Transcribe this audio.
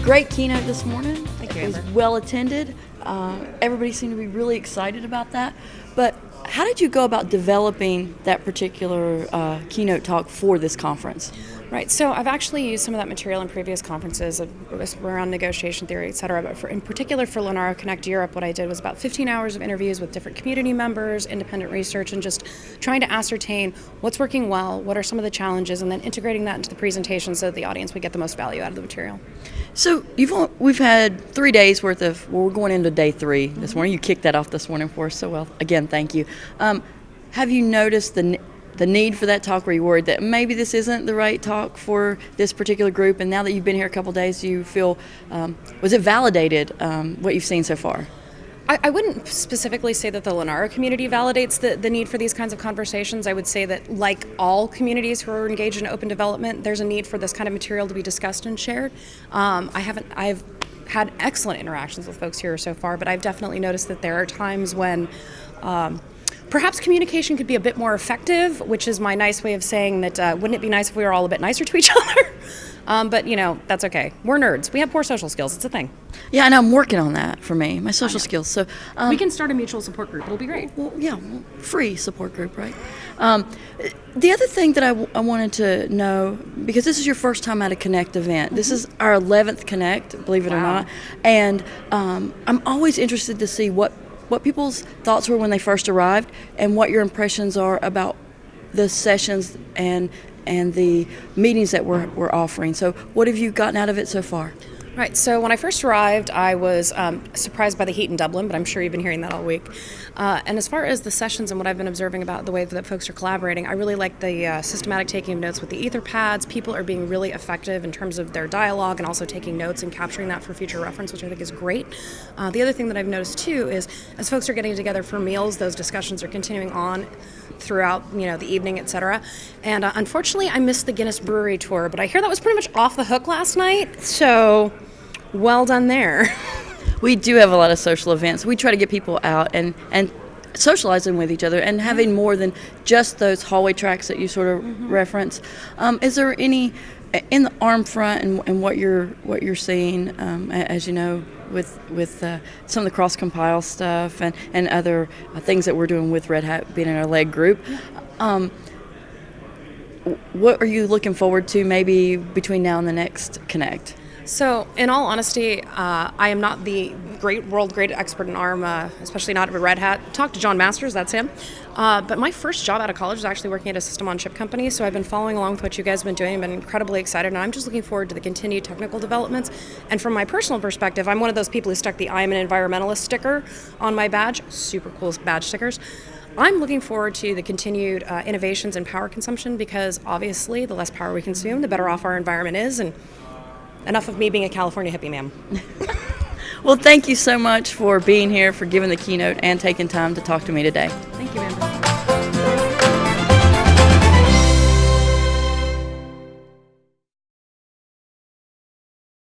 Great keynote this morning. Thank you, It was Amber. well attended. Everybody seemed to be really excited about that. But how did you go about developing that particular keynote talk for this conference? Right, so I've actually used some of that material in previous conferences around negotiation theory, et cetera. But in particular for Linaro Connect Europe, what I did was about 15 hours of interviews with different community members, independent research, and just trying to ascertain what's working well, what are some of the challenges, and then integrating that into the presentation so that the audience would get the most value out of the material. So we've had 3 days worth of, well, we're going into day 3 this morning. You kicked that off this morning for us so well. Again, thank you. Have you noticed the need for that talk? Were you worried that maybe this isn't the right talk for this particular group? And now that you've been here a couple days, do you feel, was it validated what you've seen so far? I wouldn't specifically say that the Linaro community validates the need for these kinds of conversations. I would say that, like all communities who are engaged in open development, there's a need for this kind of material to be discussed and shared. I've had excellent interactions with folks here so far, but I've definitely noticed that there are times when perhaps communication could be a bit more effective, which is my nice way of saying that wouldn't it be nice if we were all a bit nicer to each other? But, that's okay. We're nerds. We have poor social skills. It's a thing. Yeah, and I'm working on that for me, my social skills. So we can start a mutual support group. It'll be great. Free support group, right? The other thing that I wanted to know, because this is your first time at a Connect event. This is our 11th Connect, believe it or not. And I'm always interested to see what people's thoughts were when they first arrived and what your impressions are about the sessions and the meetings that we're offering. So what have you gotten out of it so far? Right, so when I first arrived, I was surprised by the heat in Dublin, but I'm sure you've been hearing that all week. And as far as the sessions and what I've been observing about the way that folks are collaborating, I really like the systematic taking of notes with the ether pads. People are being really effective in terms of their dialogue and also taking notes and capturing that for future reference, which I think is great. The other thing that I've noticed too is as folks are getting together for meals, those discussions are continuing on throughout the evening, etc. And unfortunately, I missed the Guinness Brewery tour, but I hear that was pretty much off the hook last night, so well done there. We do have a lot of social events. We try to get people out and socializing with each other and having more than just those hallway tracks that you sort of reference. Is there any in the arm front and what you're seeing, as you know, with some of the cross compile stuff and other things that we're doing with Red Hat being in our leg group? What are you looking forward to maybe between now and the next Connect? So, in all honesty, I am not the world great expert in ARM, especially not at Red Hat. Talk to John Masters, that's him. But my first job out of college was actually working at a system-on-chip company, so I've been following along with what you guys have been doing. I've been incredibly excited, and I'm just looking forward to the continued technical developments. And from my personal perspective, I'm one of those people who stuck the I am an environmentalist sticker on my badge. Super cool badge stickers. I'm looking forward to the continued innovations in power consumption because, obviously, the less power we consume, the better off our environment is. And enough of me being a California hippie, ma'am. Well, thank you so much for being here, for giving the keynote, and taking time to talk to me today. Thank you, Amber.